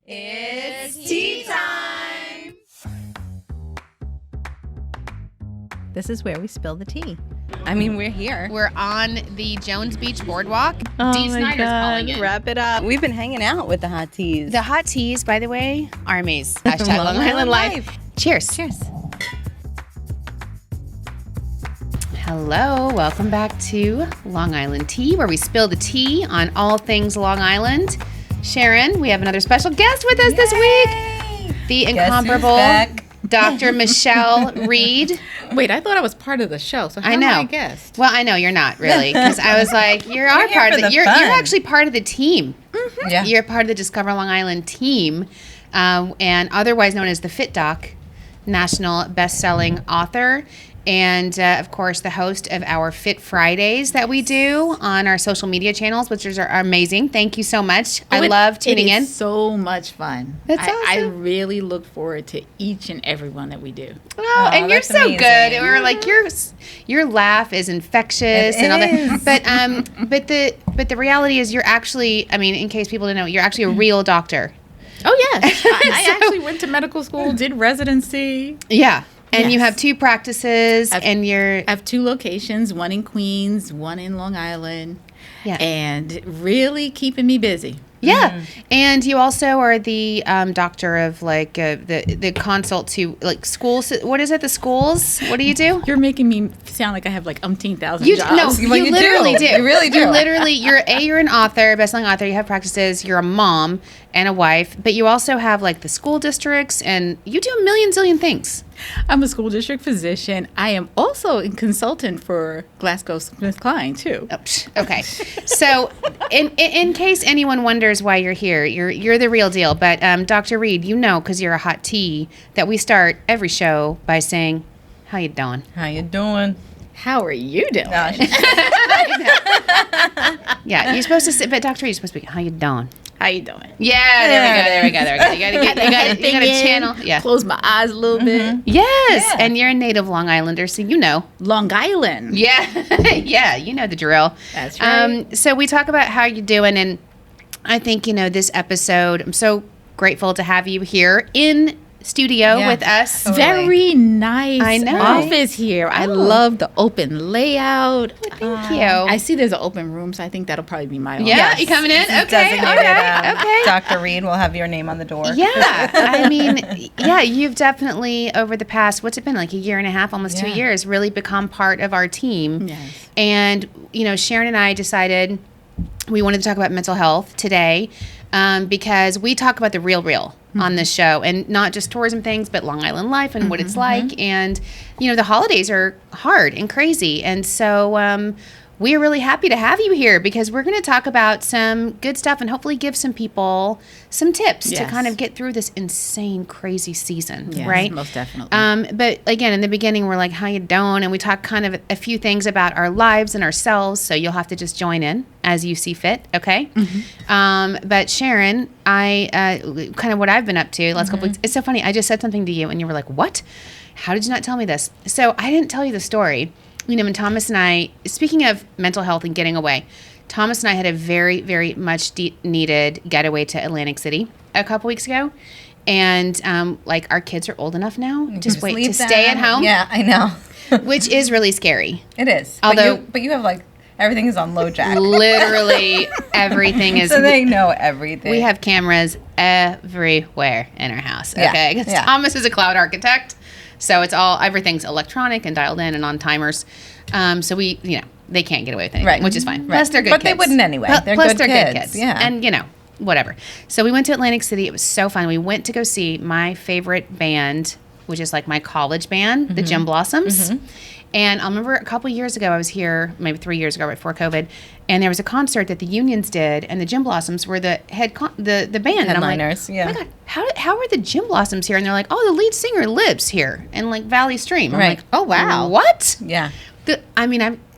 It's tea time! This is where we spill the tea. I mean, we're here. We're on the Jones Beach Boardwalk. Oh Dee my Snyder's God. calling it. Wrap it up. We've been hanging out with the hot teas. The hot teas, by the way, armies. From Hashtag Long Long Island Island Life. Life. Cheers. Cheers. Hello, welcome back to Long Island Tea, where we spill the tea on all things Long Island. Sharon, we have another special guest with us this week. The incomparable Dr. Michele Reed. Wait, I thought I was part of the show, so how I know. am I a guest? Well, I know you're not really, because I was like, you're part of the. You're actually part of the team. Mm-hmm. Yeah. You're part of the Discover Long Island team, and otherwise known as the Fit Doc, national best-selling author. And, of course, the host of our Fit Fridays that we do on our social media channels, which are amazing. Thank you so much. I love tuning in. It's so much fun. That's I awesome. really look forward to each and every one that we do. Oh, and you're that's so amazing. good. We're like your laugh is infectious and all that. But the reality is you're actually, I mean, in case people don't know, you're actually a real doctor. Oh, yes. I actually went to medical school, did residency. Yeah. And you Yes. have two practices, and you're... I have 2 locations, one in Queens, one in Long Island. Yeah. And really keeping me busy. Yeah, and you also are the doctor of like the consult to like schools. What is it? The schools? What do you do? You're making me sound like I have like umpteen thousand You jobs. no, Well, you you literally do. do. You really do. You're an author, best-selling author. You have practices. You're a mom and a wife, but you also have like the school districts, and you do a million zillion things. I'm a school district physician. I am also a consultant for GlaxoSmithKline too. Oh, okay, so in case anyone wonders why you're here, you're the real deal. But Dr. Reed, you know, because you're a hot tea, that we start every show by saying, "How you doing?" How you doing? How are you doing? Yeah, you're supposed to say, but Dr. Reed, you're supposed to be, "How you doing?" How you doing? Yeah, there we go. You got a channel. Yeah. Close my eyes a little bit. Yes, Yeah. and you're a native Long Islander, so you know. Long Island. Yeah, yeah, you know the drill. That's right. So we talk about how you're doing, and I think, this episode, I'm so grateful to have you here in studio Yeah. with us. Totally. Very nice I know. office here. I love the open layout. Thank you. I see there's an open room, so I think that'll probably be my office. Yeah, Yes. you coming in? This is Okay, all designated, right, okay. Dr. Reed will have your name on the door. Yeah, I mean, yeah, you've definitely, over the past, what's it been, like a year and a half, almost 2 Yeah. years, really become part of our team. Yes. And, Sharon and I decided we wanted to talk about mental health today because we talk about the real on this show, and not just tourism things, but Long Island life and what it's like. And, the holidays are hard and crazy. And so we're really happy to have you here because we're going to talk about some good stuff and hopefully give some people some tips to Yes. kind of get through this insane, crazy season, Yes, right? most definitely. But again, in the beginning, we're like, how you doing? And we talk kind of a few things about our lives and ourselves. So you'll have to just join in as you see fit. Okay. But Sharon, I kind of what I've been up to the last couple weeks. It's so funny. I just said something to you and you were like, what? How did you not tell me this? So I didn't tell you the story. When Thomas and I, speaking of mental health and getting away, Thomas and I had a very, very much needed getaway to Atlantic City a couple weeks ago. And our kids are old enough now to stay at home. Yeah, I know. Which is really scary. It is. Although- but you have everything is on low jack. Literally everything is. So they know everything. We have cameras everywhere in our house. Okay, because Thomas is a cloud architect, so everything's electronic and dialed in and on timers. So we, they can't get away with anything, Right. which is fine. Right. Plus they're good But kids. they wouldn't anyway. They're Plus good they're kids. good kids. Yeah. And whatever. So we went to Atlantic City. It was so fun. We went to go see my favorite band, which is like my college band, the Gym Blossoms. And I remember a couple years ago, I was here, maybe 3 years ago, right before COVID, and there was a concert that the Unions did, and the Gym Blossoms were the the band. Headliners, And I'm like, oh my God, how are the Gym Blossoms here? And they're like, oh, the lead singer Lieb's here in Valley Stream. I'm Right. like, oh, wow. Mhm. What? Yeah.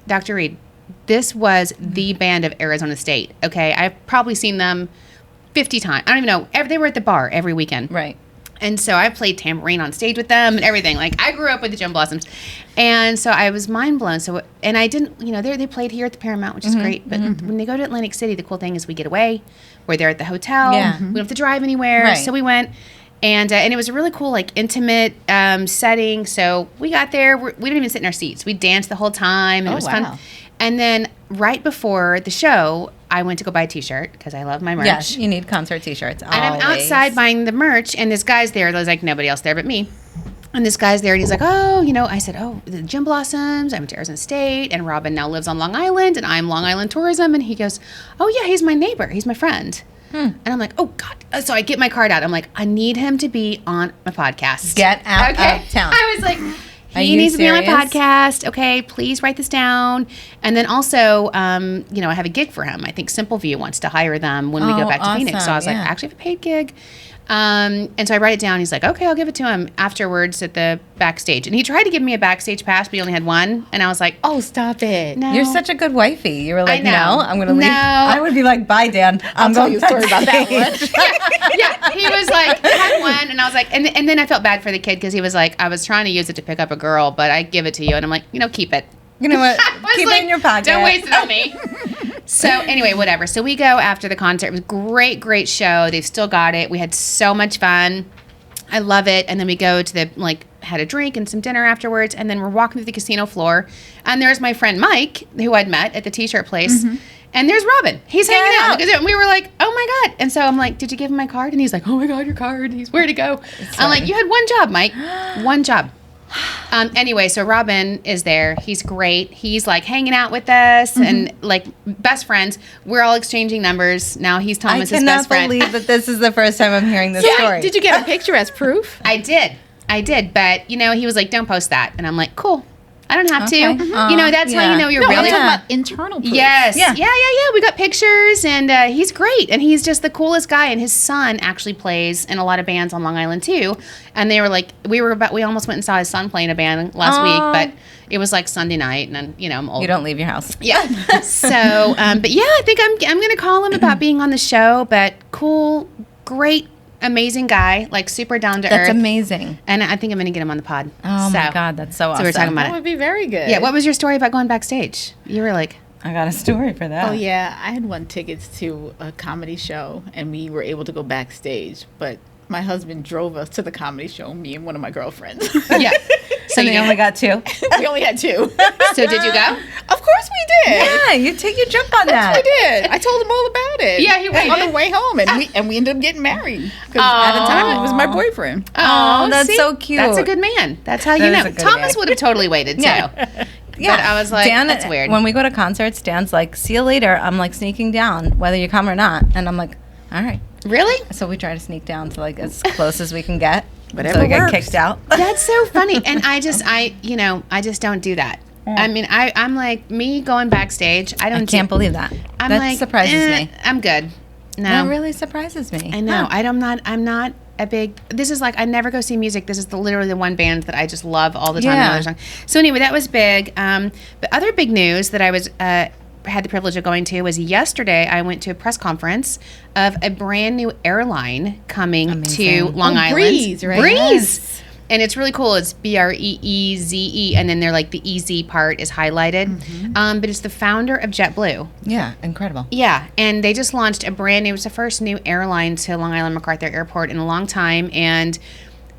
Dr. Reed, this was the band of Arizona State, okay? I've probably seen them 50 times. I don't even know. They were at the bar every weekend. Right. And so I played tambourine on stage with them and everything. I grew up with the Gym Blossoms. And so I was mind blown. So, and I didn't, they played here at the Paramount, which is great. But when they go to Atlantic City, the cool thing is we get away. We're there at the hotel. Yeah. We don't have to drive anywhere. Right. So we went. And it was a really cool, like, intimate setting. So we got there. We didn't even sit in our seats. We danced the whole time, and it was fun. And then right before the show, I went to go buy a T-shirt because I love my merch. Yes, you need concert T-shirts. And I'm outside buying the merch, and this guy's there. There's, like, nobody else there but me. And this guy's there, and he's like, oh, I said, the Gym Blossoms. I went to Arizona State, and Robin now lives on Long Island, and I'm Long Island Tourism. And he goes, oh, yeah, he's my neighbor. He's my friend. And I'm like, oh, God. So I get my card out. I'm like, I need him to be on my podcast. Get out of town. I was like, he needs to be on my podcast. Okay, please write this down. And then also, I have a gig for him. I think Simple View wants to hire them when we go back to Phoenix. So I was like, I actually have a paid gig. And so I write it down. He's like, okay, I'll give it to him afterwards at the backstage. And he tried to give me a backstage pass, but he only had one. And I was like, oh, stop it. No. You're such a good wifey. You were like, I know. no, I'm going to leave. No. I would be like, bye, Dan. I'll tell you a story about that one. yeah, he was like, I had one. And I was like, and then I felt bad for the kid because he was like, I was trying to use it to pick up a girl, but I give it to you. And I'm like, keep it. You know what? Keep it in your pocket. Don't waste it on me. So anyway, whatever. So we go after the concert. It was a great show. They've still got it. We had so much fun. I love it. And then we go to had a drink and some dinner afterwards. And then we're walking through the casino floor. And there's my friend Mike, who I'd met at the T-shirt place. Mm-hmm. And there's Robin. He's hanging out. And we were like, oh my God. And so I'm like, did you give him my card? And he's like, oh my God, your card. Where'd it go? I'm like, you had one job, Mike. One job. Anyway, so Robin is there. He's great. He's like hanging out with us and like best friends. We're all exchanging numbers. Now he's Thomas's best friend. I cannot believe that this is the first time I'm hearing this story. Did you get a picture as proof? I did. But, he was like, don't post that. And I'm like, cool. I don't have to. That's how you know you're really. I'm talking about internal proof. Yes. Yeah. We got pictures, and he's great, and he's just the coolest guy. And his son actually plays in a lot of bands on Long Island too. And they were like, we almost went and saw his son play in a band last week, but it was like Sunday night, and I'm old. You don't leave your house. Yeah. So, but yeah, I think I'm gonna call him about being on the show. But cool, great. Amazing guy, like super down to earth. That's amazing. And I think I'm going to get him on the pod. Oh my God, that's so awesome. So we're talking about that would be very good. Yeah, what was your story about going backstage? You were like... I got a story for that. Oh yeah, I had won tickets to a comedy show and we were able to go backstage, but my husband drove us to the comedy show, me and one of my girlfriends. Yeah. So you only got two? We only had two. So did you go? Of course we did. Yeah, you jump on that. We did. I told him all about it. Yeah, he waited. On the way home, and we ended up getting married. Because at the time, it was my boyfriend. Oh, that's so cute. That's a good man. That's how you know. Thomas would have totally waited, too. Yeah. But I was like, that's weird. When we go to concerts, Dan's like, see you later. I'm like sneaking down, whether you come or not. And I'm like, all right. Really? So we try to sneak down to like as close as we can get. Whatever so we works. get kicked out. That's so funny. And I just don't do that. I mean, I'm like, me going backstage, I can't believe that. That surprises me. I'm good. No. That really surprises me. I know. Huh. I'm not a big, this is like, I never go see music. This is literally the one band that I just love all the time. Yeah. Another song. So anyway, that was big. But other big news that I was, had the privilege of going to was yesterday I went to a press conference of a brand new airline coming to Long Island. Breeze, right? Breeze. Yes. And it's really cool. It's BREEZE, and then they're like the easy part is highlighted. Mm-hmm. But it's the founder of JetBlue. Yeah, incredible. Yeah, and they just launched it was the first new airline to Long Island MacArthur Airport in a long time. And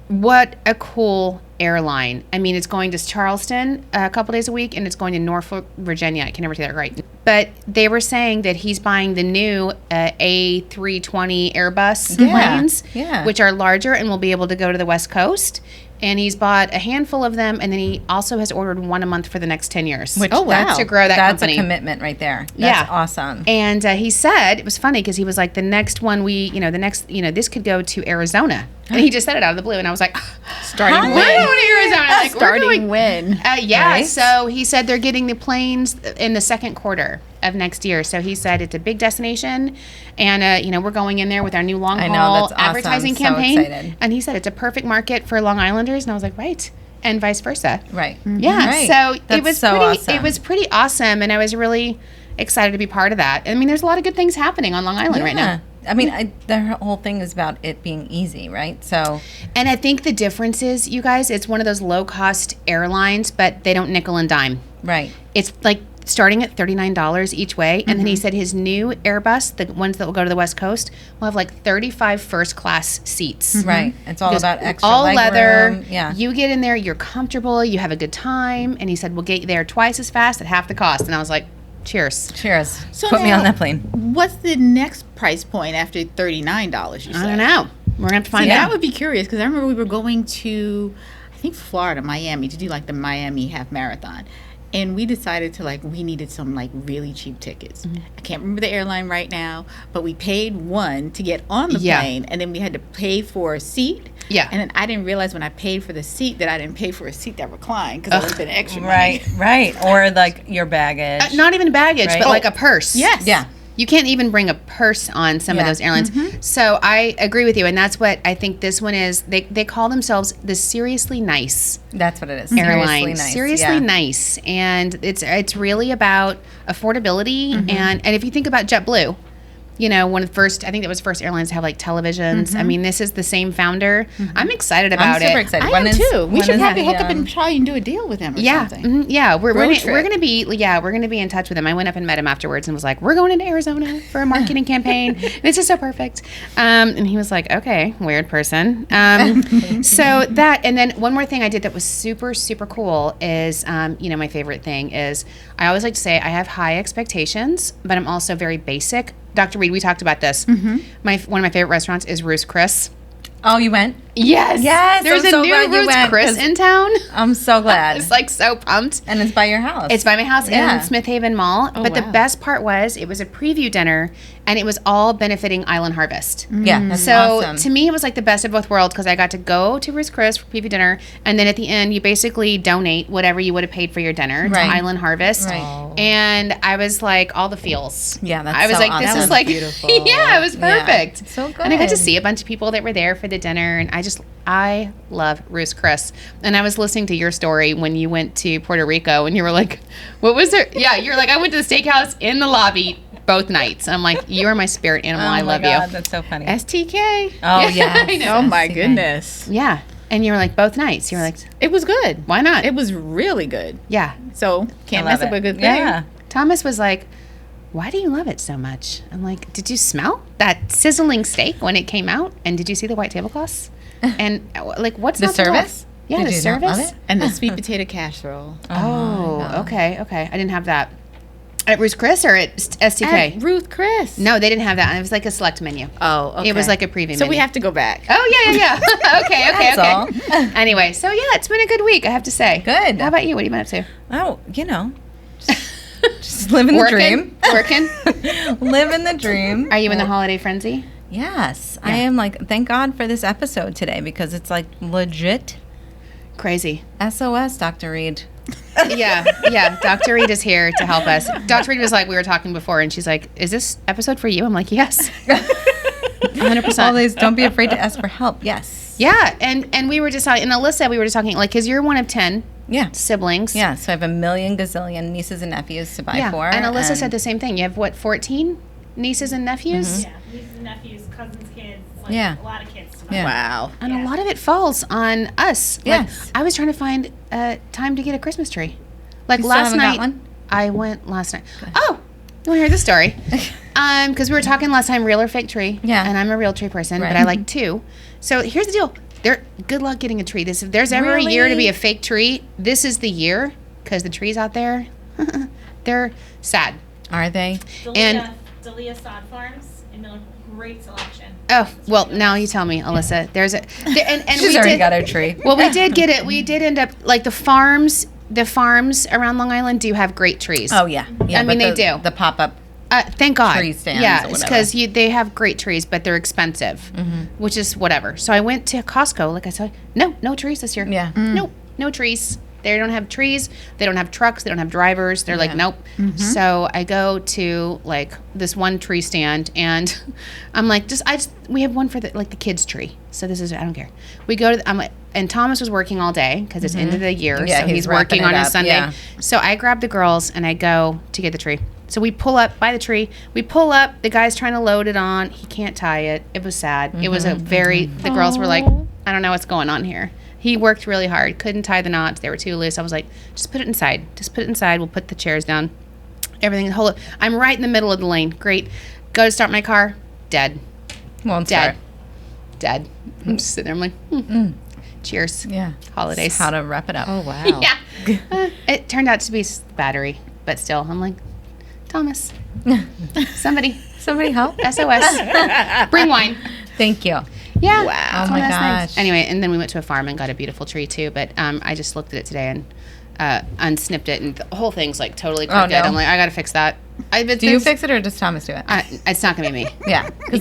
what a cool airline. I mean, it's going to Charleston a couple days a week, and it's going to Norfolk, Virginia. I can never say that right. But they were saying that he's buying the new A320 Airbus planes, which are larger and will be able to go to the West Coast. And he's bought a handful of them, and then he also has ordered one a month for the next 10 years. Which, that's to grow that company. That's a commitment right there. That's awesome. And he said, it was funny because he was like, the next one this could go to Arizona. And he just said it out of the blue, and I was like, starting when? We're going to Arizona. Like, starting when? Yeah, right? So he said they're getting the planes in the second quarter of next year. So he said it's a big destination, and we're going in there with our new long haul advertising campaign. So excited. And he said it's a perfect market for Long Islanders, and I was like, right, and vice versa. Right. Yeah. Right. So That's it was so pretty. awesome. It was pretty awesome, and I was really excited to be part of that. I mean, there's a lot of good things happening on Long Island right now. I mean, the whole thing is about it being easy, right? So, and I think the difference is, you guys, it's one of those low-cost airlines, but they don't nickel and dime. Right. It's like starting at $39 each way. And then he said his new Airbus, the ones that will go to the West Coast, will have like 35 first class seats. Right. It's all Because about extra all leg leather. room. Yeah. You get in there, you're comfortable, you have a good time. And he said, we'll get you there twice as fast at half the cost. And I was like, cheers. Cheers. So Put me now, on that plane. What's the next price point after $39? You said? I don't know. We're going to have to find See, out. I would be curious because I remember we were going to, I think Florida, Miami, to do like the Miami half marathon. And we decided to we needed some really cheap tickets. I can't remember the airline right now, but we paid one to get on the plane, and then we had to pay for a seat. Yeah. And then I didn't realize when I paid for the seat that I didn't pay for a seat that reclined because it would have been extra money. Right. Or like your baggage. Not even baggage, Right. but like a purse. Yes. Yeah. You can't even bring a purse on some of Yeah. those airlines. So I agree with you. And that's what I think this one is. They call themselves the Seriously Nice That's what it is. airline. Seriously nice. Nice. And it's really about affordability. And if you think about JetBlue, one of the first, I think that was the first airlines to have televisions. I mean, this is the same founder. I'm excited about I'm super it. excited. I am too. We should probably hook up and and try and do a deal with him or Yeah, something. yeah, we're Road gonna, trip. we're gonna be in touch with him. I went up and met him afterwards and was like, "We're going into Arizona for a marketing campaign. And it's just so perfect." And he was like, "Okay, weird person." So that, and then one more thing I did that was super super cool is, my favorite thing is I always like to say I have high expectations, but I'm also very basic. Dr. Reed, we talked about this. One of my favorite restaurants is Ruth's Chris. Oh, you went? Yes, Yes, There's I'm a so new glad you Ruth's went, Chris 'cause in town. I'm so I glad. was so pumped. And it's by your house. It's by my house Yeah. in Smith Haven Mall. But the wow. best part was it was a preview dinner, and it was all benefiting Island Harvest. Yeah, that's So awesome. to me, it was like the best of both worlds because I got to go to Ruth's Chris for preview dinner, and then at the end, you basically donate whatever you would have paid for your dinner Right. to Island Harvest. Right. And I was like, all the feels. Yeah, that's I was so like, awesome. this That is was like, beautiful. yeah, it was Yeah. perfect. So And I got to good. see a bunch of people that were there for the dinner, and I love Ruth's Chris. And I was listening to your story when you went to Puerto Rico, and you were like, what was there? Yeah, you're like, I went to the steakhouse in the lobby both nights. I'm like, you are my spirit animal. Oh I my love God, you. That's so funny. STK. Oh, Yeah, yeah. I know. Oh my STK. goodness. Yeah. And you were like, both nights. You were like, It was good. why not? It was really good. Yeah. So can't I love mess up it. a good thing. Yeah. Thomas was like, why do you love it so much? I'm like, did you smell that sizzling steak when it came out? And did you see the white tablecloths? And what's The not to love? service? Yeah, Did the you not love service. it? And the sweet potato casserole. Oh, okay. I didn't have that. At Ruth's Chris or at STK? At Ruth Chris. No, they didn't have that. It was like a select menu. Oh, okay. It was like a preview So menu. we have to go back. Oh, yeah. okay. That's all. Anyway, so yeah, it's been a good week, I have to say. Good. How about you? What have you been up to? Oh, just living the dream. Working? Living the dream. Are you in the holiday frenzy? Yes. I am thank God for this episode today because it's legit Crazy. SOS, Dr. Reed. Yeah. Dr. Reed is here to help us. Dr. Reed was like, we were talking before, and she's like, is this episode for you? I'm like, yes. 100%. Always don't be afraid to ask for help. Yes. Yeah, and we were just talking, and Alyssa, we were just talking, because you're one of 10 Yeah. siblings. Yeah. So I have a million gazillion nieces and nephews to buy for. And Alyssa said the same thing. You have, 14 nieces and nephews? Yeah, nieces and nephews, cousins, kids, Yeah. a lot of kids. Yeah. Wow. And a lot of it falls on us. Yes. I was trying to find time to get a Christmas tree. You still Last haven't night, got one? I went last night. Oh, you want to hear this story? Because we were talking last time, real or fake tree. Yeah. And I'm a real tree person, Right. but I like two. So here's the deal. Good luck getting a tree. If there's ever a year to be Really? a fake tree, this is the year, because the trees out there, they're sad. Are they? Dalia Sod Farms in Miller, great selection. Oh, well, now you tell me, Alyssa. And She's already got her tree. Well, we did get it. We did end up, the farms around Long Island do have great trees. Oh, yeah. Yeah. I mean, but they do. The pop-up. Thank God. Tree stands Yeah, or it's whatever. because they have great trees, but they're expensive, which is whatever. So I went to Costco, like I said, no trees this year. Yeah. Nope, no trees. They don't have trees. They don't have trucks. They don't have drivers. They're like, Yeah. nope. So I go to this one tree stand, and I'm like, we have one for the kids tree. So this is, I don't care. We go to, and Thomas was working all day because it's end of the year. Yeah, so he's he's working wrapping on it a up, Sunday. yeah. So I grab the girls and I go to get the tree. So we pull up by the tree. We pull up. The guy's trying to load it on. He can't tie it. It was sad. It was the girls were like, I don't know what's going on here. He worked really hard. Couldn't tie the knots. They were too loose. I was like, just put it inside. Just put it inside. We'll put the chairs down. Everything. I'm right in the middle of the lane. Great. Go to start my car. Dead. Won't Dead. start. Dead. I'm just sitting there. I'm like, cheers. Yeah. Holidays. How to wrap it up. Oh, wow. Yeah. It turned out to be battery, but still, I'm like, Thomas, somebody help. SOS. Bring wine. Thank you. Yeah. Wow. It's Oh one my of those things. gosh. Anyway, and then we went to a farm and got a beautiful tree too. But I just looked at it today and unsnipped it, and the whole thing's like totally crooked. no. I'm like, I gotta fix that. Do you fix it or does Thomas do it? It's not gonna be me. Yeah, because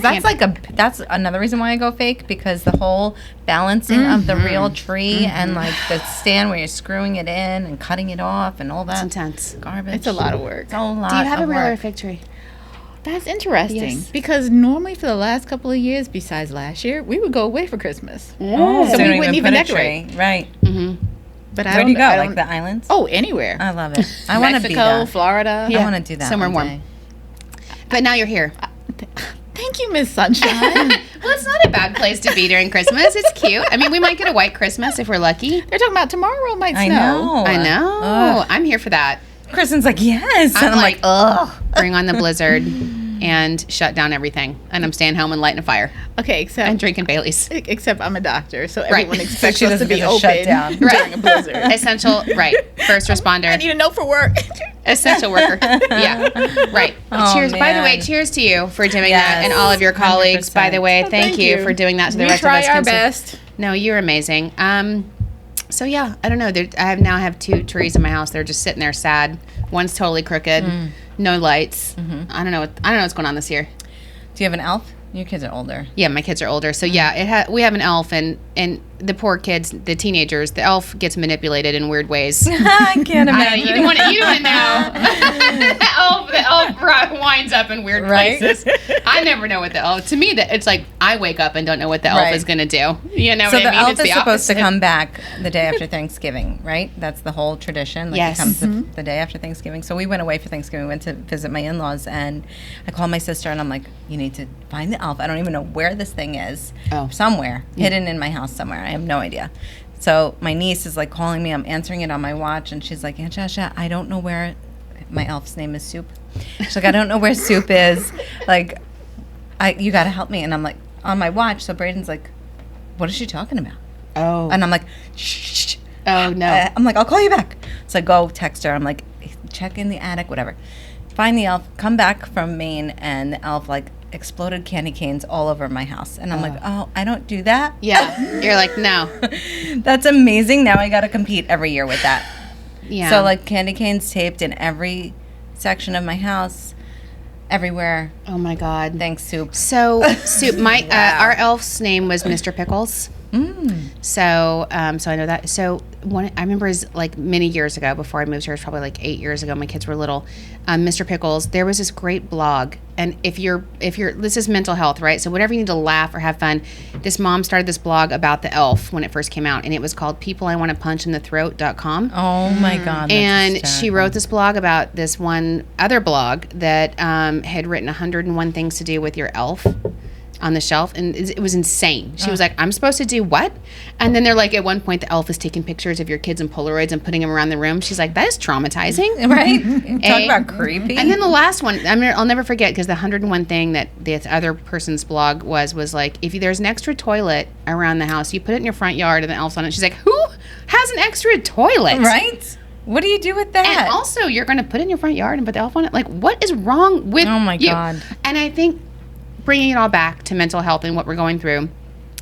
that's another reason why I go fake, because the whole balancing of the real tree and like the stand where you're screwing it in and cutting it off and all that It's intense. garbage. It's a lot of work. It's a lot. Do you have a of real or a work. fig tree? That's interesting Yes. because normally for the last couple of years, besides last year, we would go away for Christmas. Oh, So they we don't wouldn't even put a decorate. tree. Right. But Where do you go? I Like don't- the islands? Oh, anywhere. I love it. I want to be Mexico, there. Florida. I want to do that. Somewhere one warm. day. But now you're here. Thank you, Miss Sunshine. Well, it's not a bad place to be during Christmas. It's cute. I mean, we might get a white Christmas if we're lucky. They're talking about tomorrow might snow. I know. I know. Ugh. I'm here for that. Kristen's like, yes. I'm And I'm like, ugh. Bring on the blizzard and shut down everything. And I'm staying home and lighting a fire Okay, and drinking Baileys. except I'm a doctor, so Right. everyone So expects she us to doesn't be get a open shutdown. during a blizzard. Essential, right. First I responder. need to know for work. Essential worker. Yeah. Right. Oh, Cheers. By the way, man. cheers to you for doing Yes. that and all of your colleagues. By the 100%. way, thank you for doing that to the We rest try of us. our consi- best. No, you're amazing. So yeah, I don't know. I have 2 trees in my house. They're just sitting there sad. One's totally crooked. No lights. I don't know what's going on this year. Do you have an elf? Your kids are older. Yeah, my kids are older. So yeah, we have an elf, and the poor kids, the teenagers, the elf gets manipulated in weird ways. I can't I know, you imagine. want to know. the elf winds up in weird Right? places. I never know what the elf. To me, it's like I wake up and don't know what the elf Right. is going to do. You know So what I the mean? elf It's is the supposed to opposite. come back the day after Thanksgiving, right? That's the whole tradition. Like Yes. He comes the day after Thanksgiving. So we went away for Thanksgiving. We went to visit my in-laws, and I called my sister, and I'm like, you need to find the elf. I don't even know where this thing is. Oh. Somewhere. Hidden in my house somewhere. I have no idea. So my niece is like calling me. I'm answering it on my watch, and she's like, Aunt Jasha, I don't know where my elf's name is Soup. She's like, I don't know where Soup is. Like, you got to help me. And I'm like, on my watch. So Braden's like, what is she talking about? Oh. And I'm like, shh. Oh no. I'm like, I'll call you back. So I go text her. I'm like, check in the attic, whatever. Find the elf. Come back from Maine, and the elf like exploded candy canes all over my house. And I'm like, oh, I don't do that. Yeah. You're like, no. That's amazing. Now I got to compete every year with that. Yeah. So like candy canes taped in every section of my house, everywhere. Oh my God. Thanks, Soup. So, Soup, our elf's name was Mr. Pickles. So, so I know that. So, I remember like many years ago, before I moved here, it was probably like 8 years ago. My kids were little. Mr. Pickles. There was this great blog, and if you're, this is mental health, right? So, whenever you need to laugh or have fun, this mom started this blog about the elf when it first came out, and it was called peopleiwannapunchinthethroat.com. Oh my God. that's And she hysterical. wrote this blog about this one other blog that had written 101 things to do with your elf on the shelf, and it was insane. She was like, I'm supposed to do what? And then they're like, at one point, the elf is taking pictures of your kids in Polaroids and putting them around the room. She's like, that is traumatizing. Right? Talk A- about creepy. And then the last one, I'll never forget, because the 101 thing that this other person's blog was like, if there's an extra toilet around the house, you put it in your front yard and the elf's on it. She's like, who has an extra toilet? Right? What do you do with that? And also, you're going to put it in your front yard and put the elf on it? Like, what is wrong with Oh my you? God. And I think bringing it all back to mental health and what we're going through,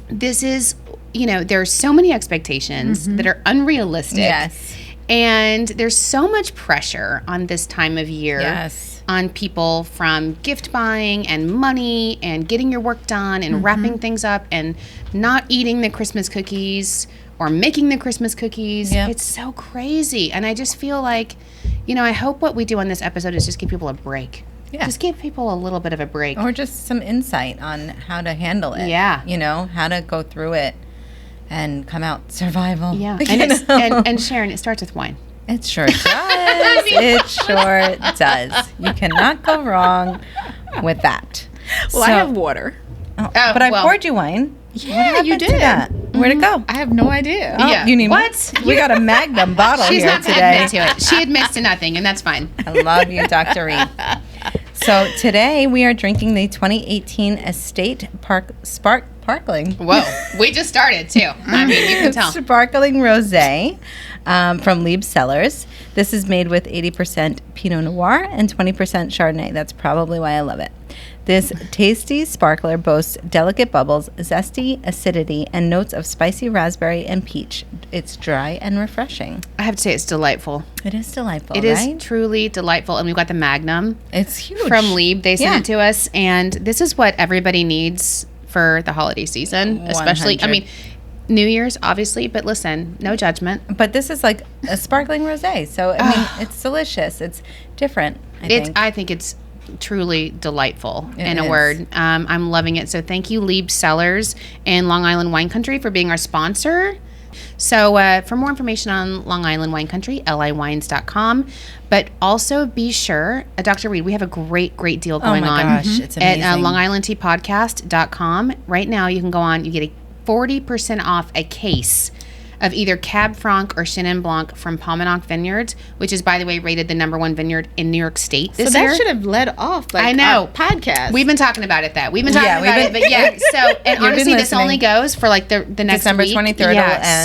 this is, there's so many expectations that are unrealistic. Yes. And there's so much pressure on this time of year. Yes. On people from gift buying and money and getting your work done and wrapping things up and not eating the Christmas cookies or making the Christmas cookies. Yep. It's so crazy. And I just feel like, I hope what we do on this episode is just give people a break. Yeah. Just give people a little bit of a break. Or just some insight on how to handle it. Yeah. How to go through it and come out survival. Yeah. You And, know? and Sharon, it starts with wine. It sure does. It sure does. You cannot go wrong with that. Well, I have water. But I well, poured you wine. Yeah, What you happened to did. that? Where'd it go? I have no idea. Oh, Yeah. you need What? We got a Magnum bottle She's here not going to today. admit to it. She admits to nothing, and that's fine. I love you, Dr. Reed. So today we are drinking the 2018 Estate Sparkling. Whoa. We just started, too. I mean, you can tell. Sparkling Rosé from Lieb Cellars. This is made with 80% Pinot Noir and 20% Chardonnay. That's probably why I love it. This tasty sparkler boasts delicate bubbles, zesty acidity, and notes of spicy raspberry and peach. It's dry and refreshing. I have to say, it's delightful. It is delightful, It right? is truly delightful. And we've got the Magnum It's huge. from Lieb. They sent Yeah. it to us. And this is what everybody needs for the holiday season, especially, 100. New Year's, obviously. But listen, no judgment. But this is like a sparkling rosé. So, I mean, it's delicious. It's different, I think it's truly delightful, It in a is. word. I'm loving it. So thank you, Lieb Cellars and Long Island Wine Country, for being our sponsor. So for more information on Long Island Wine Country, liwines.com. But also be sure, Dr. Reed, we have a great deal going my on gosh, it's at amazing. longislandteapodcast.com. Right now, you can go on, you get a 40% off a case of either Cab Franc or Chenin Blanc from Paumanok Vineyards, which is, by the way, rated the #1 vineyard in New York State this So year. that should have led off like I know. our podcast. We've been talking about it, that. We've been talking Yeah, we've about been- it, but yeah. So, and You've honestly, been this only listening. goes for like the next December week. 23rd Yeah, it'll end.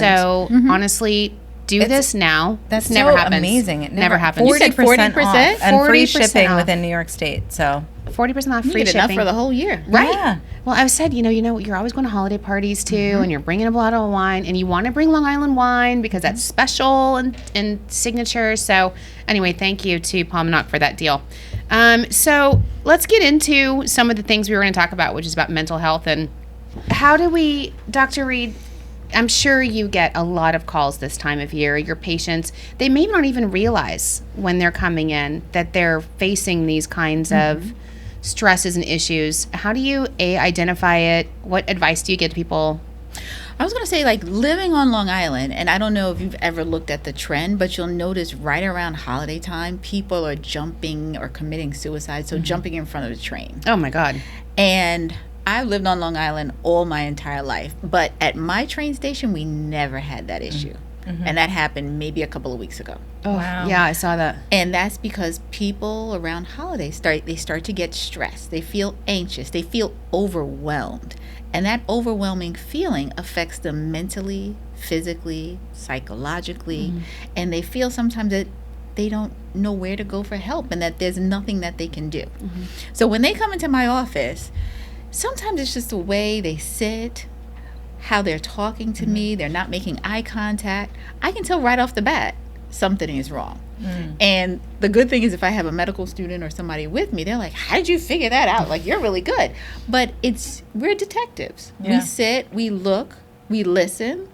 so honestly, do this now. That's This never so happens. amazing. It never happens. You said 40% 40%? off and free 40% shipping off. within New York State. So 40% off You free get enough shipping. for the whole year. Right. Yeah. Well, I've said, you're always going to holiday parties too, and you're bringing a bottle of wine, and you want to bring Long Island wine because that's special and signature. So, anyway, thank you to Paumanok for that deal. So let's get into some of the things we were going to talk about, which is about mental health and how do we, Dr. Reed. I'm sure you get a lot of calls this time of year. Your patients, they may not even realize when they're coming in that they're facing these kinds of stresses and issues. How do you identify it? What advice do you give to people? I was going to say, like, living on Long Island, and I don't know if you've ever looked at the trend, but you'll notice right around holiday time, people are jumping or committing suicide, so jumping in front of the train. Oh my God. And I've lived on Long Island all my entire life, but at my train station, we never had that issue. And that happened maybe a couple of weeks ago. Oh, Wow. yeah, I saw that. And that's because people around holidays start to get stressed. They feel anxious. They feel overwhelmed. And that overwhelming feeling affects them mentally, physically, psychologically. And they feel sometimes that they don't know where to go for help and that there's nothing that they can do. So when they come into my office, sometimes it's just the way they sit, how they're talking to me, they're not making eye contact. I can tell right off the bat something is wrong. And the good thing is if I have a medical student or somebody with me, they're like, how did you figure that out? Like, you're really good. But we're detectives. Yeah. We sit, we look, we listen,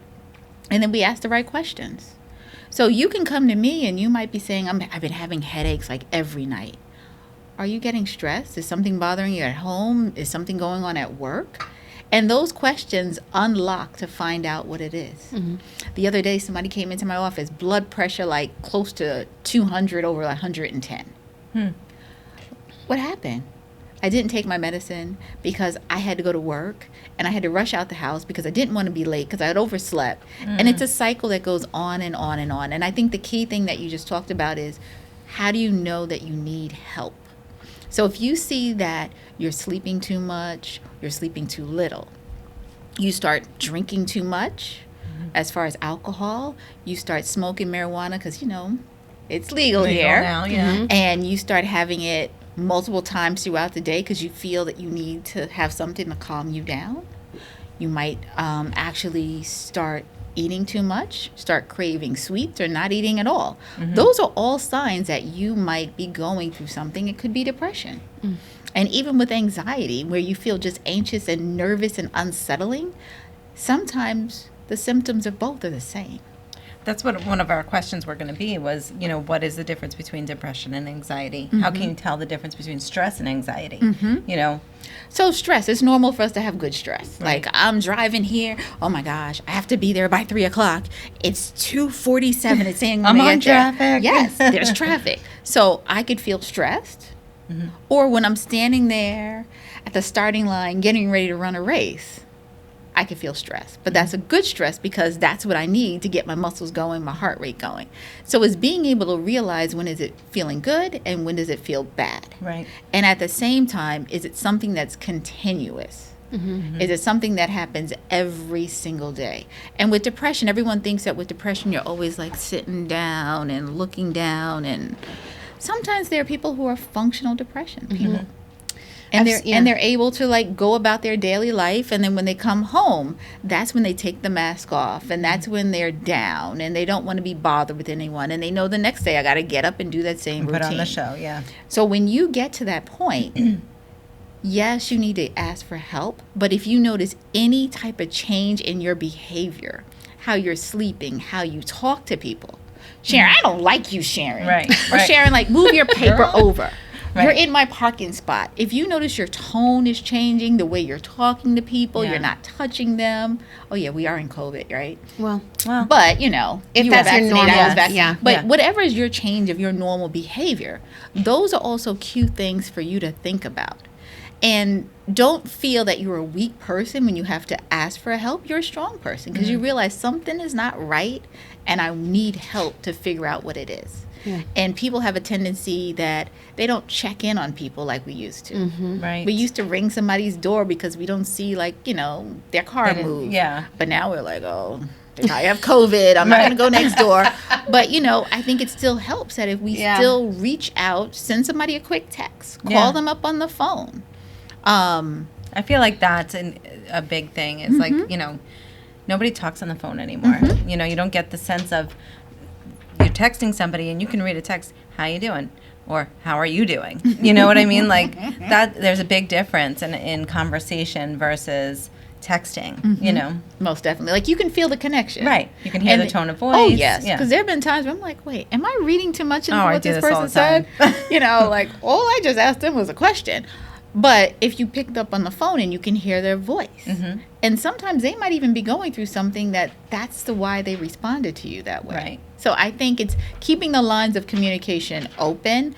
and then we ask the right questions. So you can come to me and you might be saying, I've been having headaches like every night. Are you getting stressed? Is something bothering you at home? Is something going on at work? And those questions unlock to find out what it is. The other day, somebody came into my office, blood pressure like close to 200 over 110. What happened? I didn't take my medicine because I had to go to work and I had to rush out the house because I didn't want to be late because I had overslept. And it's a cycle that goes on and on and on. And I think the key thing that you just talked about is, how do you know that you need help? So if you see that you're sleeping too much, you're sleeping too little, you start drinking too much as far as alcohol, you start smoking marijuana because, it's legal here. now, yeah. And you start having it multiple times throughout the day because you feel that you need to have something to calm you down. You might actually start eating too much, start craving sweets, or not eating at all. Those are all signs that you might be going through something. It could be depression. And even with anxiety, where you feel just anxious and nervous and unsettling, sometimes the symptoms of both are the same. That's what one of our questions were going to be was, what is the difference between depression and anxiety? How can you tell the difference between stress and anxiety? So stress, it's normal for us to have good stress. Right. Like, I'm driving here. Oh my gosh, I have to be there by 3 o'clock. It's 2:47. It's saying I'm when I on get there. traffic. Yes, there's traffic. So I could feel stressed. Or when I'm standing there at the starting line getting ready to run a race, I can feel stress. But that's a good stress because that's what I need to get my muscles going, my heart rate going. So it's being able to realize when is it feeling good and when does it feel bad. Right. And at the same time, is it something that's continuous? Is it something that happens every single day? And with depression, everyone thinks that with depression, you're always like sitting down and looking down. And sometimes there are people who are functional depression people. And they're able to like go about their daily life, and then when they come home, that's when they take the mask off, and that's when they're down and they don't want to be bothered with anyone, and they know the next day I got to get up and do that same routine. Put on the show, yeah. So when you get to that point, yes, you need to ask for help, but if you notice any type of change in your behavior, how you're sleeping, how you talk to people, Sharon, I don't like you, Sharon. Right. Or Sharon, like, move your paper over. Right. You're in my parking spot. If you notice your tone is changing, the way you're talking to people, you're not touching them. Oh, yeah, we are in COVID, right? Well, But, you know, if you that's were your vaccinated, normal, I was vaccinated. yeah. But Yeah. whatever is your change of your normal behavior, those are also cute things for you to think about. And don't feel that you're a weak person when you have to ask for help. You're a strong person because you realize something is not right and I need help to figure out what it is. Yeah. And people have a tendency that they don't check in on people like we used to. Right. We used to ring somebody's door because we don't see, like, you know, their car move. Yeah. But now we're like, oh, they probably have COVID. I'm not going to go next door. But, you know, I think it still helps that if we still reach out, send somebody a quick text, call them up on the phone. I feel like that's a big thing. It's like, you know, nobody talks on the phone anymore. You know, you don't get the sense of you're texting somebody and you can read a text, how you doing? Or how are you doing? You know what I mean? Like that, there's a big difference in conversation versus texting, you know? Most definitely. Like, you can feel the connection. Right. You can hear the tone of voice. Oh, yes. Yeah. Because there have been times where I'm like, wait, am I reading too much into I what do this this all person the said? time. You know, like, all I just asked them was a question. But if you picked up on the phone and you can hear their voice, and sometimes they might even be going through something that's the why they responded to you that way. Right. So I think it's keeping the lines of communication open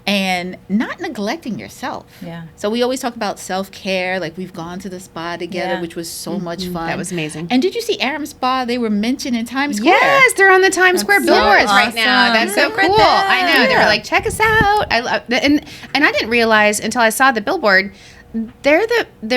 and not neglecting yourself. Yeah. So we always talk about self-care, like we've gone to the spa together, Yeah. which was so much fun. that was amazing. And did you see Aram Spa? They were mentioned in Times Square. Yes, they're on the Times Square so billboards right now. awesome. That's so Good for cool. them. I know. They were Yeah. like, check us out. I love and I didn't realize until I saw the billboard. They're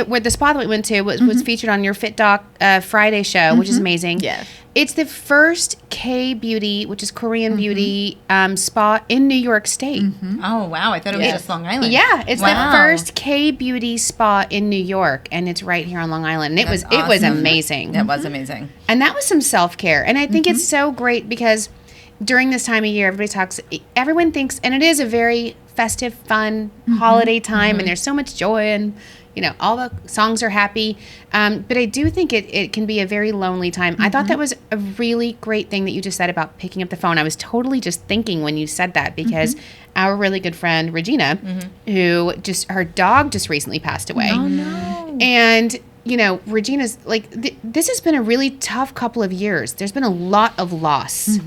where the spa that we went to was featured on your Fit Doc Friday show, which is amazing. Yes. It's the first K-beauty, which is Korean beauty spa in New York State. Oh, wow. I thought it was Yes. just Long Island. Yeah, it's Wow. the first K-beauty spa in New York, and it's right here on Long Island. And it was awesome. amazing. That was amazing. And that was some self-care. And I think it's so great because during this time of year, everyone thinks, and it is a very festive, fun holiday time, and there's so much joy, and, you know, all the songs are happy. But I do think it can be a very lonely time. I thought that was a really great thing that you just said about picking up the phone. I was totally just thinking when you said that because our really good friend, Regina, who her dog just recently passed away. Oh, no. And, you know, Regina's like, this has been a really tough couple of years. There's been a lot of loss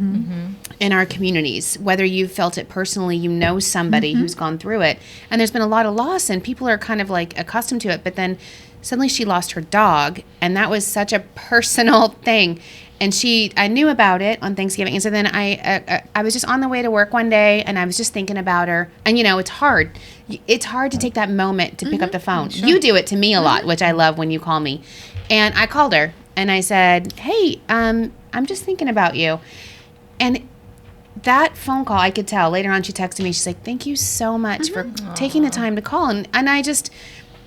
in our communities, whether you've felt it personally, you know somebody who's gone through it. And there's been a lot of loss and people are kind of like accustomed to it. But then suddenly she lost her dog and that was such a personal thing. And I knew about it on Thanksgiving. And so then I was just on the way to work one day and I was just thinking about her. And, you know, it's hard. It's hard to take that moment to pick up the phone. Sure. You do it to me a lot, which I love when you call me. And I called her and I said, hey, I'm just thinking about you. And that phone call, I could tell. Later on, she texted me. She's like, thank you so much for taking the time to call. And I just...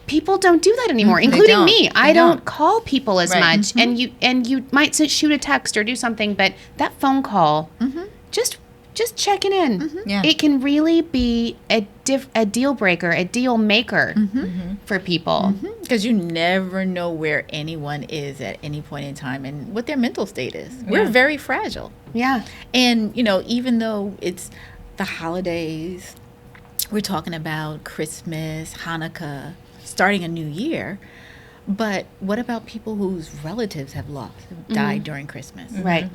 People don't do that anymore, including don't. me. I don't call people as Right. much, and you might shoot a text or do something, but that phone call, just checking in, Yeah. it can really be a deal breaker, a deal maker for people. Because you never know where anyone is at any point in time and what their mental state is. We're Yeah. very fragile. Yeah, And, you know, even though it's the holidays, we're talking about Christmas, Hanukkah, starting a new year. But what about people whose relatives have died during Christmas? right.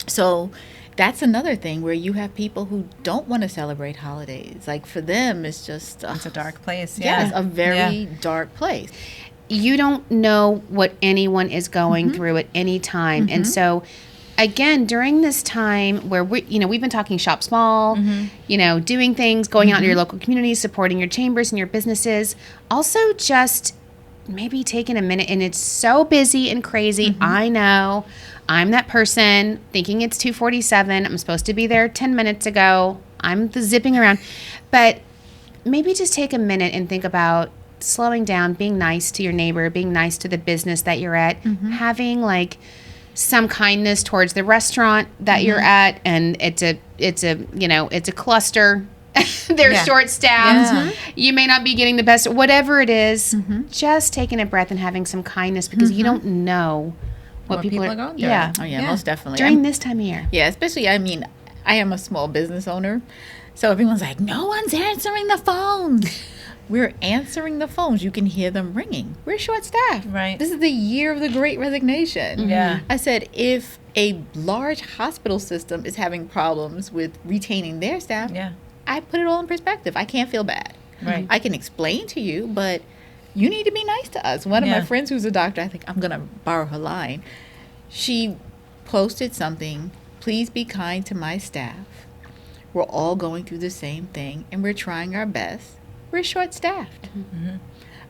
So that's another thing where you have people who don't want to celebrate holidays. Like, for them, it's just It's a dark place. yes, Yeah. a very dark place. you don't know what anyone is going through at any time. And so, again, during this time where we've been talking shop small, doing things, going out in your local communities, supporting your chambers and your businesses, also just maybe taking a minute. And it's so busy and crazy. I know. I'm that person thinking it's 2:47. I'm supposed to be there 10 minutes ago. I'm zipping around. But maybe just take a minute and think about slowing down, being nice to your neighbor, being nice to the business that you're at, having like some kindness towards the restaurant that you're at, and it's a cluster. They're short staffed. You may not be getting the best, whatever it is. Just taking a breath and having some kindness, because you don't know what people are going through. Yeah. Oh yeah, most definitely. During this time of year. Yeah, especially, I mean, I am a small business owner, so everyone's like, no one's answering the phones. We're answering the phones. You can hear them ringing. We're short-staffed. Right. This is the year of the Great Resignation. Yeah. I said, if a large hospital system is having problems with retaining their staff, I put it all in perspective. I can't feel bad. Right. I can explain to you, but you need to be nice to us. One of my friends who's a doctor, I think I'm going to borrow her line. She posted something, please be kind to my staff. We're all going through the same thing, and we're trying our best. We're short-staffed,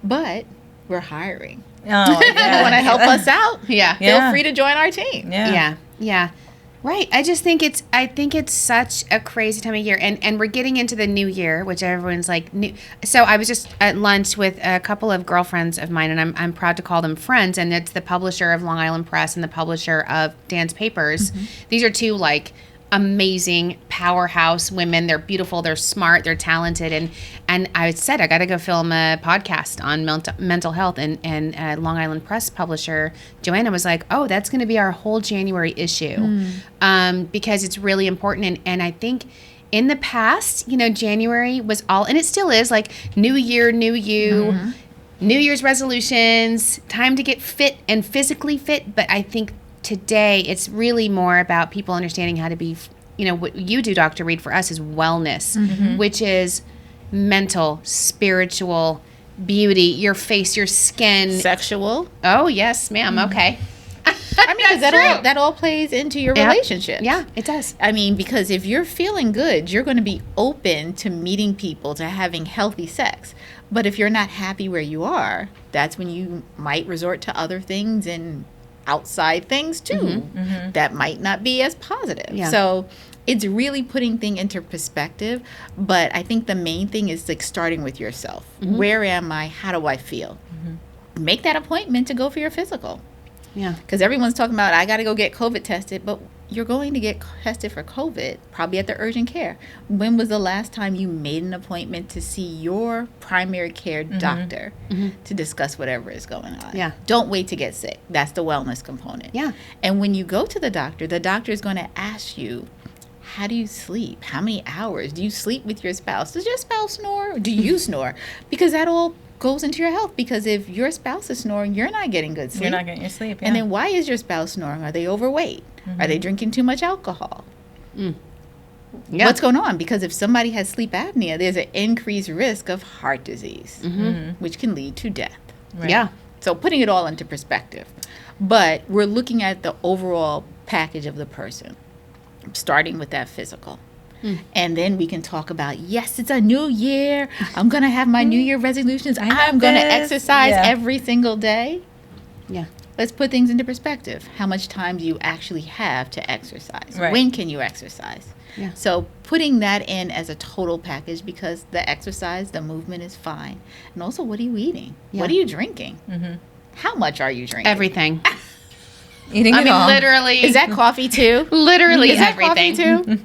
but we're hiring. Oh, If you want to help us out, Yeah. feel free to join our team. Yeah. Right. I think it's such a crazy time of year, and we're getting into the new year, which everyone's like new. So I was just at lunch with a couple of girlfriends of mine, and I'm proud to call them friends, and it's the publisher of Long Island Press and the publisher of Dan's Papers. These are two like amazing powerhouse women. They're beautiful, they're smart, they're talented, and I said I got to go film a podcast on mental health, and Long Island Press publisher Joanna was like, oh, that's going to be our whole January issue, because it's really important, and I think in the past, January was all, and it still is, like new year, new you, New Year's resolutions, time to get fit and physically fit, but I think today it's really more about people understanding how to be, what you do, Dr. Reed, for us is wellness, which is mental, spiritual, beauty, your face, your skin. Sexual. Oh, yes, ma'am. Okay. I mean, 'cause that all plays into your relationship. Yeah, it does. I mean, because if you're feeling good, you're going to be open to meeting people, to having healthy sex. But if you're not happy where you are, that's when you might resort to other things and outside things too that might not be as positive. So it's really putting things into perspective, but I think the main thing is like starting with yourself. Where am I? How do I feel? Make that appointment to go for your physical. Because everyone's talking about, I got to go get COVID tested, but you're going to get tested for COVID probably at the urgent care. When was the last time you made an appointment to see your primary care doctor to discuss whatever is going on? Don't wait to get sick. That's the wellness component. And when you go to the doctor is going to ask you, how do you sleep? How many hours? Do you sleep with your spouse? Does your spouse snore? Do you snore? Because that all goes into your health, because if your spouse is snoring, you're not getting good sleep. You're not getting your sleep. And then why is your spouse snoring? Are they overweight? Are they drinking too much alcohol? What's going on? Because if somebody has sleep apnea, there's an increased risk of heart disease, which can lead to death. So putting it all into perspective. But we're looking at the overall package of the person, starting with that physical. And then we can talk about, yes, it's a new year. I'm going to have my New Year resolutions. I'm going to exercise every single day. Let's put things into perspective. How much time do you actually have to exercise? When can you exercise? So putting that in as a total package, because the exercise, the movement is fine. And also, what are you eating? What are you drinking? How much are you drinking? Everything. Eating it all. Literally. Is that coffee too? Literally Is that everything. coffee too?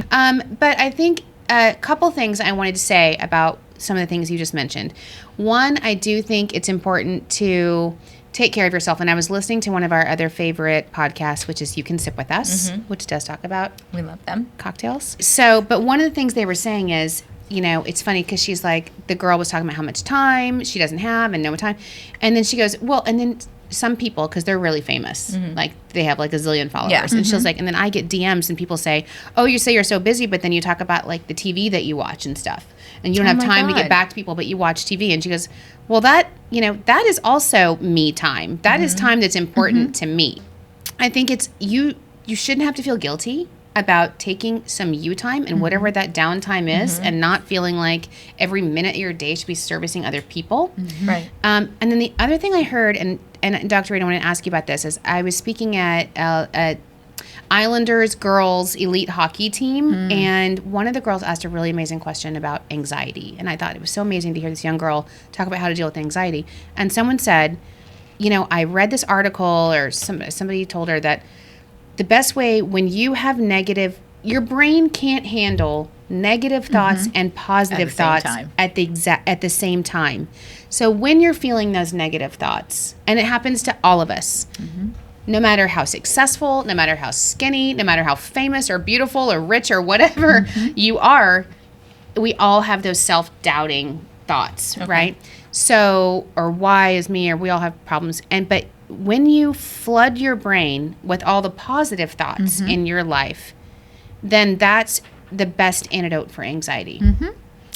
But I think a couple things I wanted to say about some of the things you just mentioned. One, I do think it's important to take care of yourself. And I was listening to one of our other favorite podcasts, which is You Can Sip With Us, which does talk about We love them. cocktails. So, but one of the things they were saying is, it's funny because she's like, the girl was talking about how much time she doesn't have and no time. And then she goes, well, and then some people, because they're really famous, like they have like a zillion followers. And she was like, and then I get DMs and people say, oh, you say you're so busy, but then you talk about like the TV that you watch and stuff. And you don't have time to get back to people, but you watch TV. And she goes, well, that that is also me time. That is time that's important to me. I think it's you shouldn't have to feel guilty about taking some you time and whatever that downtime is, and not feeling like every minute of your day should be servicing other people. Right. And then the other thing I heard, and Dr. Reed, I want to ask you about this, is I was speaking at Islanders girls elite hockey team, and one of the girls asked a really amazing question about anxiety, and I thought it was so amazing to hear this young girl talk about how to deal with anxiety. And someone said, I read this article, or somebody told her that the best way when you have your brain can't handle negative thoughts and positive thoughts at the same time. So when you're feeling those negative thoughts, and it happens to all of us, no matter how successful, no matter how skinny, no matter how famous or beautiful or rich or whatever you are, we all have those self-doubting thoughts, right? So, or why is me, or we all have problems. But when you flood your brain with all the positive thoughts in your life, then that's the best antidote for anxiety.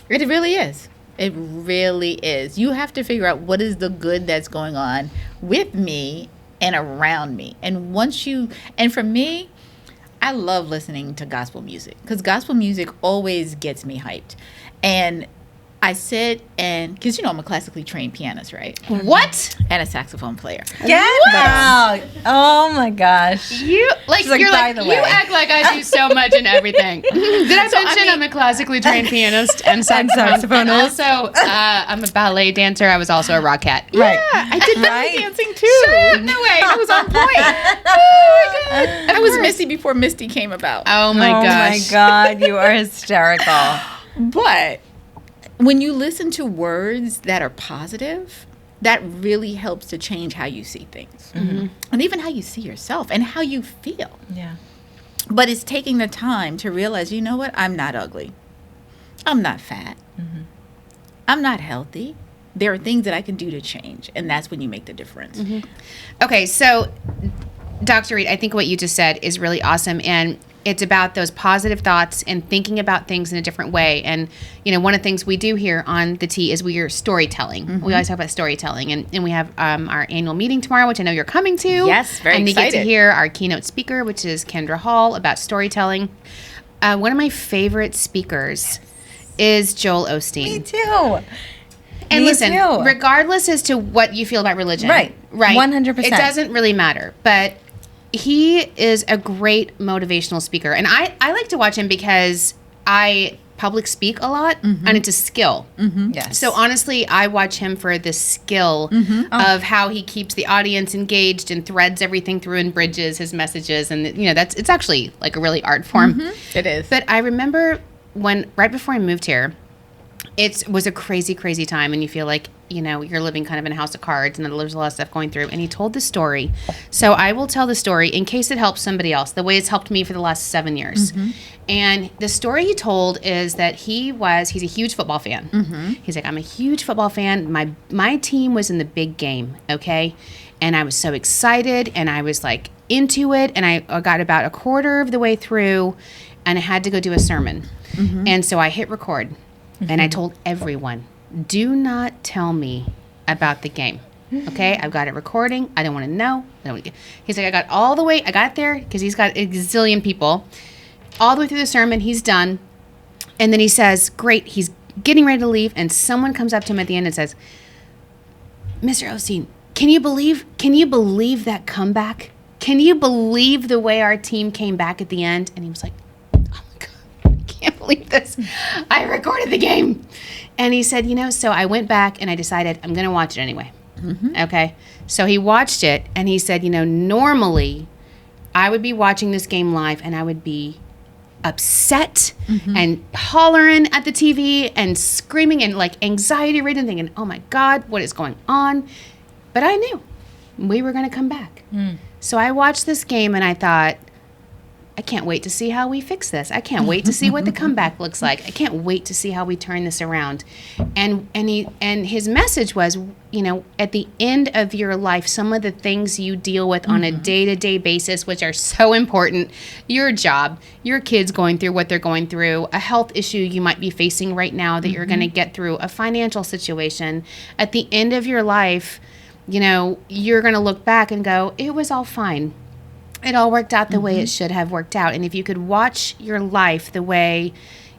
It really is. It really is. You have to figure out what is the good that's going on with me and around me. And for me, I love listening to gospel music, because gospel music always gets me hyped. And I sit because I'm a classically trained pianist, right? What? And a saxophone player. Get out! Oh my gosh! You by the way. You act like I do so much in everything. Did I mention I'm a classically trained pianist and saxophonist? And also, I'm a ballet dancer. I was also a rockette. Right. Yeah, I did ballet dancing too. No way. I was on point. Oh my God. I was Misty before Misty came about. Oh my gosh. Oh my God! You are hysterical. But when you listen to words that are positive, that really helps to change how you see things. And even how you see yourself and how you feel. Yeah. But it's taking the time to realize, you know what? I'm not ugly. I'm not fat. I'm not healthy. There are things that I can do to change. And that's when you make the difference. Okay, so Dr. Reed, I think what you just said is really awesome. And it's about those positive thoughts and thinking about things in a different way. And, one of the things we do here on the T is we are storytelling. We always talk about storytelling. And we have our annual meeting tomorrow, which I know you're coming to. Yes, very excited. And you get to hear our keynote speaker, which is Kendra Hall, about storytelling. One of my favorite speakers is Joel Osteen. Me too. And listen, regardless as to what you feel about religion. Right. 100%. It doesn't really matter. But he is a great motivational speaker. And I like to watch him because I public speak a lot, and it's a skill. Yes. So honestly, I watch him for the skill of how he keeps the audience engaged and threads everything through and bridges his messages. And, it's actually like a really art form. It is. But I remember right before I moved here, it was a crazy, crazy time, and you feel like, you're living kind of in a house of cards, and there's a lot of stuff going through. And he told the story. So I will tell the story in case it helps somebody else, the way it's helped me for the last 7 years. And the story he told is that he's a huge football fan. He's like, I'm a huge football fan. My team was in the big game, okay? And I was so excited, and I was like into it, and I got about a quarter of the way through, and I had to go do a sermon. And so I hit record. And I told everyone, do not tell me about the game. Okay? I've got it recording. I don't want to know. He's like, I got it there because he's got a gazillion people. All the way through the sermon, he's done. And then he says, great, he's getting ready to leave. And someone comes up to him at the end and says, Mr. Osteen, can you believe that comeback? Can you believe the way our team came back at the end? And he was like, can't believe this. I recorded the game. And he said, so I went back and I decided I'm going to watch it anyway. Okay. So he watched it and he said, normally I would be watching this game live and I would be upset and hollering at the TV and screaming and like anxiety ridden, thinking, oh my God, what is going on? But I knew we were going to come back. So I watched this game and I thought, I can't wait to see how we fix this. I can't wait to see what the comeback looks like. I can't wait to see how we turn this around. And his message was, at the end of your life, some of the things you deal with on a day-to-day basis, which are so important, your job, your kids going through what they're going through, a health issue you might be facing right now that you're going to get through, a financial situation. At the end of your life, you're going to look back and go, it was all fine. It all worked out the way it should have worked out. And if you could watch your life the way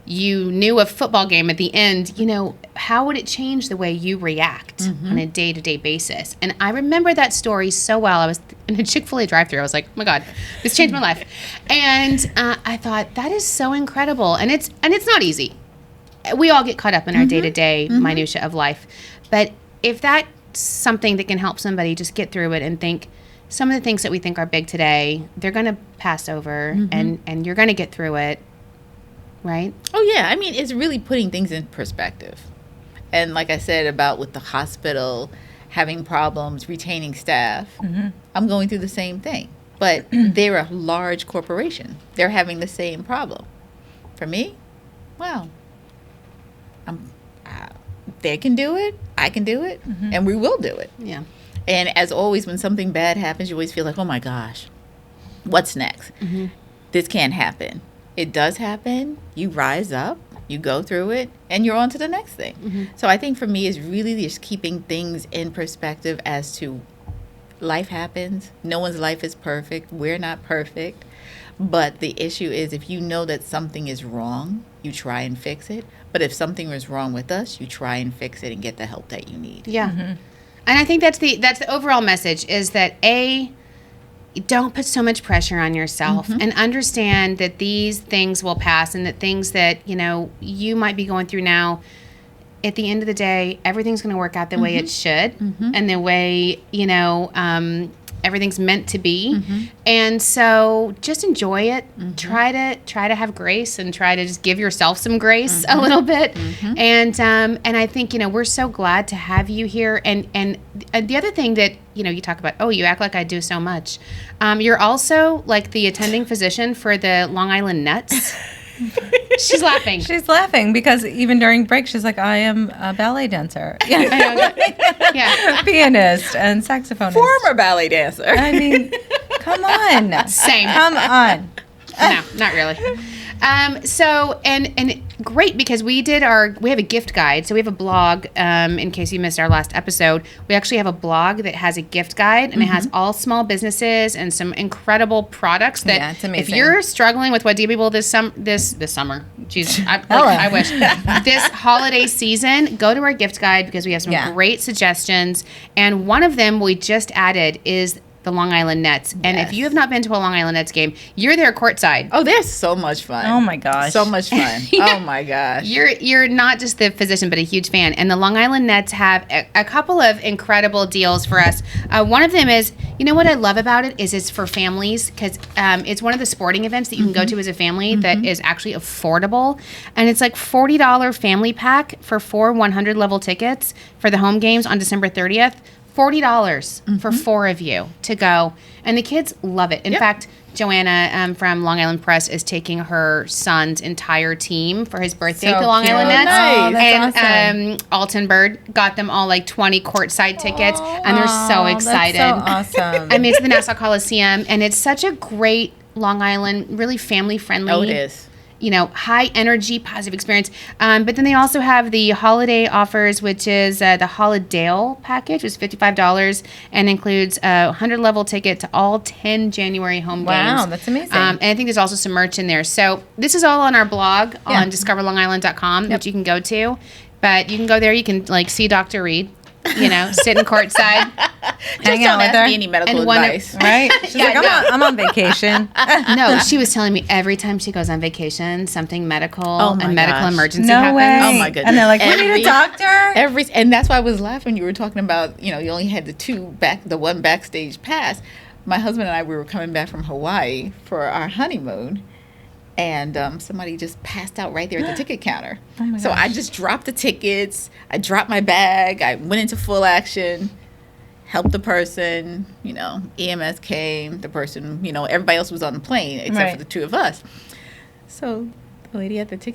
you knew a football game at the end, how would it change the way you react on a day-to-day basis? And I remember that story so well. I was in a Chick-fil-A drive-thru. I was like, oh my God, this changed my life. And I thought, that is so incredible. And it's not easy. We all get caught up in our day-to-day minutia of life. But if that's something that can help somebody just get through it and think, some of the things that we think are big today, they're going to pass over and you're going to get through it, right? Oh, yeah. I mean, it's really putting things in perspective. And like I said about with the hospital having problems retaining staff, I'm going through the same thing. But they're a large corporation. They're having the same problem. For me, well, they can do it. I can do it. And we will do it. Yeah. And as always, when something bad happens, you always feel like, oh my gosh, what's next? This can't happen. It does happen. You rise up, you go through it, and you're on to the next thing. So I think for me, it's really just keeping things in perspective as to life happens. No one's life is perfect. We're not perfect. But the issue is if you know that something is wrong, you try and fix it. But if something is wrong with us, you try and fix it and get the help that you need. Yeah. And I think that's the overall message is that don't put so much pressure on yourself and understand that these things will pass and that things that, you might be going through now, at the end of the day, everything's going to work out the way it should and the way, everything's meant to be. And so just enjoy it. Try to have grace and try to just give yourself some grace a little bit. And I think, we're so glad to have you here. And the other thing that, you talk about, you act like I do so much. You're also like the attending physician for the Long Island Nets. She's laughing. She's laughing because even during break, she's like, I am a ballet dancer. Yeah. Pianist and saxophonist. Former ballet dancer. I mean, come on. Same. Come on. No, not really. So, and great because we have a gift guide. So we have a blog, in case you missed our last episode. We actually have a blog that has a gift guide and it has all small businesses and some incredible products that it's amazing. If you're struggling with what do you people this summer, geez, I wish, this holiday season, go to our gift guide because we have some great suggestions. And one of them we just added is the Long Island Nets. And if you have not been to a Long Island Nets game, you're there courtside. Oh, they're so much fun. Oh my gosh. So much fun. Oh my gosh. You're not just the physician, but a huge fan. And the Long Island Nets have a couple of incredible deals for us. One of them is, what I love about it is it's for families because it's one of the sporting events that you can go to as a family that is actually affordable. And it's like $40 family pack for 4 100 level tickets for the home games on December 30th. $40 for 4 of you to go. And the kids love it. In fact, Joanna from Long Island Press is taking her son's entire team for his birthday to Long Island Nets. Oh, that's and awesome. Alton Bird got them all like 20 courtside tickets. And they're so excited. That's so awesome. I mean, it's the Nassau Coliseum. And it's such a great Long Island, really family friendly. Oh, it is. High energy, positive experience. But then they also have the holiday offers, which is the Holiday package, which is $55 and includes a 100 level ticket to all 10 January home games. Wow, that's amazing. And I think there's also some merch in there. So this is all on our blog on discoverlongisland.com, which you can go to. But you can go there. You can see Dr. Reed. Sitting courtside, hang out with her. Any medical advice, right? She's like, I'm on vacation. No, she was telling me every time she goes on vacation, something medical medical emergency no happens. way. Oh my goodness! And they're like, we need a doctor. And that's why I was laughing. You were talking about, you only had the one backstage pass. My husband and I, we were coming back from Hawaii for our honeymoon. And somebody just passed out right there at the ticket counter. Oh my so gosh. I just dropped the tickets. I dropped my bag. I went into full action, helped the person, EMS came, the person, everybody else was on the plane except for the two of us. So the lady at the ticket